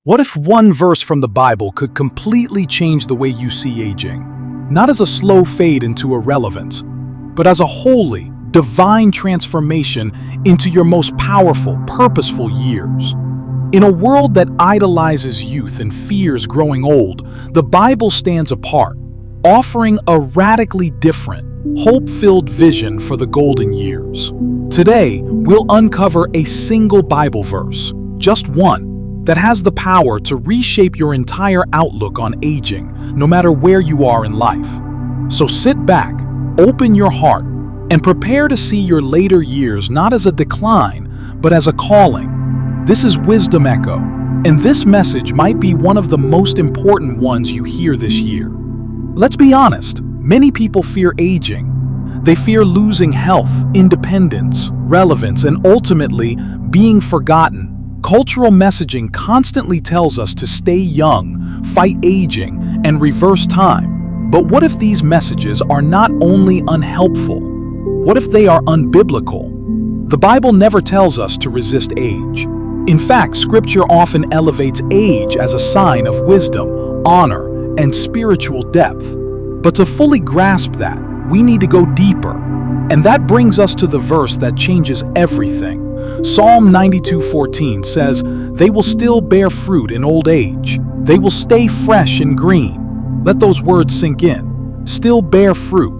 What if one verse from the Bible could completely change the way you see aging? Not as a slow fade into irrelevance, but as a holy, divine transformation into your most powerful, purposeful years. In a world that idolizes youth and fears growing old, the Bible stands apart, offering a radically different, hope-filled vision for the golden years. Today, we'll uncover a single Bible verse, just one, that has the power to reshape your entire outlook on aging, no matter where you are in life. So sit back, open your heart, and prepare to see your later years not as a decline, but as a calling. This is Wisdom Echo, and this message might be one of the most important ones you hear this year. Let's be honest, many people fear aging. They fear losing health, independence, relevance, and ultimately being forgotten. Cultural messaging constantly tells us to stay young, fight aging, and reverse time. But what if these messages are not only unhelpful? What if they are unbiblical? The Bible never tells us to resist age. In fact, Scripture often elevates age as a sign of wisdom, honor, and spiritual depth. But to fully grasp that, we need to go deeper. And that brings us to the verse that changes everything. Psalm 92:14 says, "They will still bear fruit in old age. They will stay fresh and green." Let those words sink in. Still bear fruit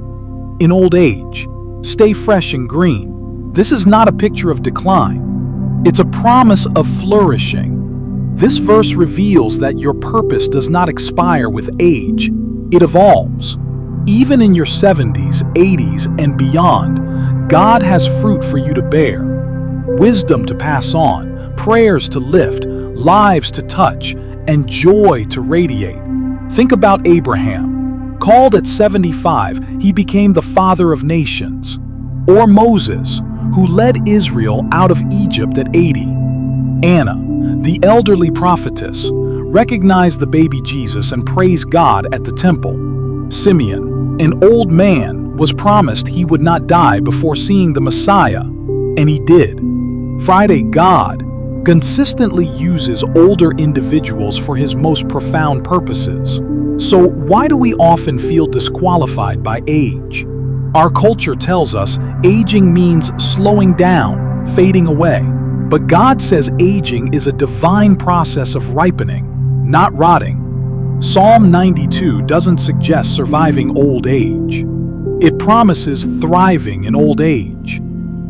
in old age. Stay fresh and green. This is not a picture of decline. It's a promise of flourishing. This verse reveals that your purpose does not expire with age. It evolves. Even in your 70s, 80s, and beyond, God has fruit for you to bear. Wisdom to pass on, prayers to lift, lives to touch, and joy to radiate. Think about Abraham. Called at 75, he became the father of nations. Or Moses, who led Israel out of Egypt at 80. Anna, the elderly prophetess, recognized the baby Jesus and praised God at the temple. Simeon, an old man, was promised he would not die before seeing the Messiah, and he did. Friday, God consistently uses older individuals for his most profound purposes. So why do we often feel disqualified by age? Our culture tells us aging means slowing down, fading away. But God says aging is a divine process of ripening, not rotting. Psalm 92 doesn't suggest surviving old age. It promises thriving in old age.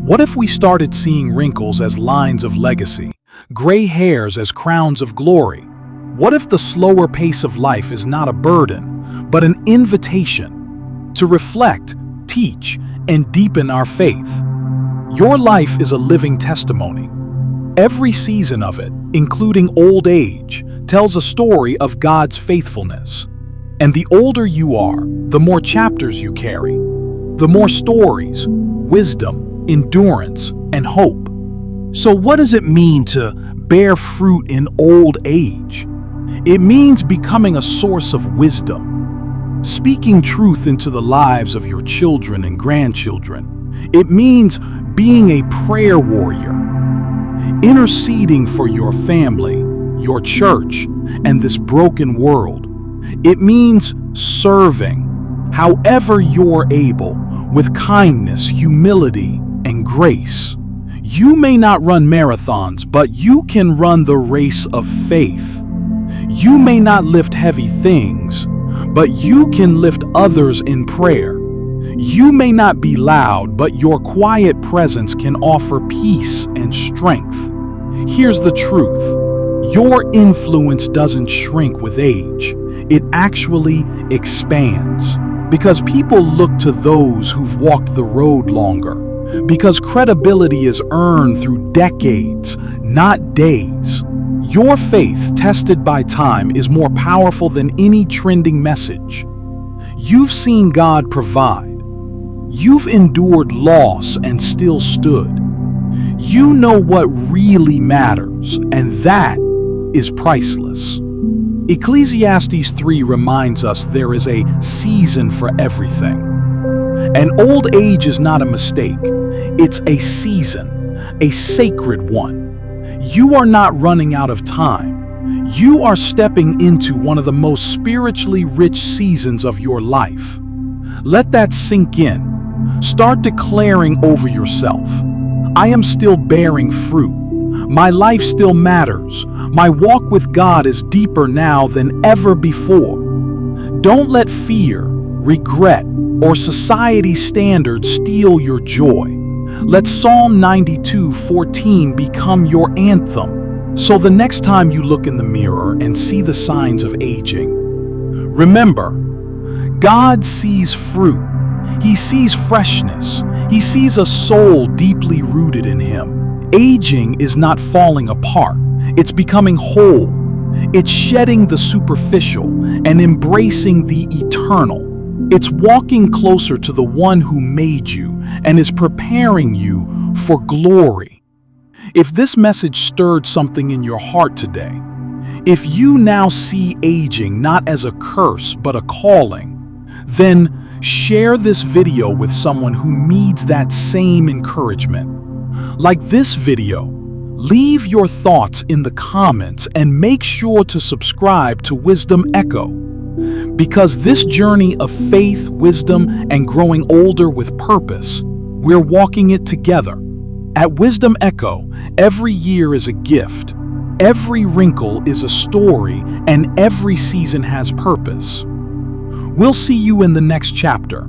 What if we started seeing wrinkles as lines of legacy, gray hairs as crowns of glory? What if the slower pace of life is not a burden, but an invitation to reflect, teach, and deepen our faith? Your life is a living testimony. Every season of it, including old age, tells a story of God's faithfulness. And the older you are, the more chapters you carry, the more stories, wisdom, endurance, and hope. So what does it mean to bear fruit in old age? It means becoming a source of wisdom, speaking truth into the lives of your children and grandchildren. It means being a prayer warrior, interceding for your family, your church, and this broken world. It means serving, however you're able, with kindness, humility, and grace. You may not run marathons, but you can run the race of faith. You may not lift heavy things, but you can lift others in prayer. You may not be loud, but your quiet presence can offer peace and strength. Here's the truth. Your influence doesn't shrink with age. It actually expands. Because people look to those who've walked the road longer. Because credibility is earned through decades, not days. Your faith, tested by time, is more powerful than any trending message. You've seen God provide. You've endured loss and still stood. You know what really matters, and that is priceless. Ecclesiastes 3 reminds us there is a season for everything. And old age is not a mistake. It's a season, a sacred one. You are not running out of time. You are stepping into one of the most spiritually rich seasons of your life. Let that sink in. Start declaring over yourself, I am still bearing fruit. My life still matters. My walk with God is deeper now than ever before. Don't let fear, regret, or society standards steal your joy. Let Psalm 92:14 become your anthem. So the next time you look in the mirror and see the signs of aging, remember, God sees fruit. He sees freshness. He sees a soul deeply rooted in Him. Aging is not falling apart. It's becoming whole. It's shedding the superficial and embracing the eternal. It's walking closer to the one who made you and is preparing you for glory. If this message stirred something in your heart today, if you now see aging not as a curse but a calling, then share this video with someone who needs that same encouragement. Like this video, leave your thoughts in the comments and make sure to subscribe to Wisdom Echo. Because this journey of faith, wisdom, and growing older with purpose, we're walking it together. At Wisdom Echo, every year is a gift, every wrinkle is a story, and every season has purpose. We'll see you in the next chapter.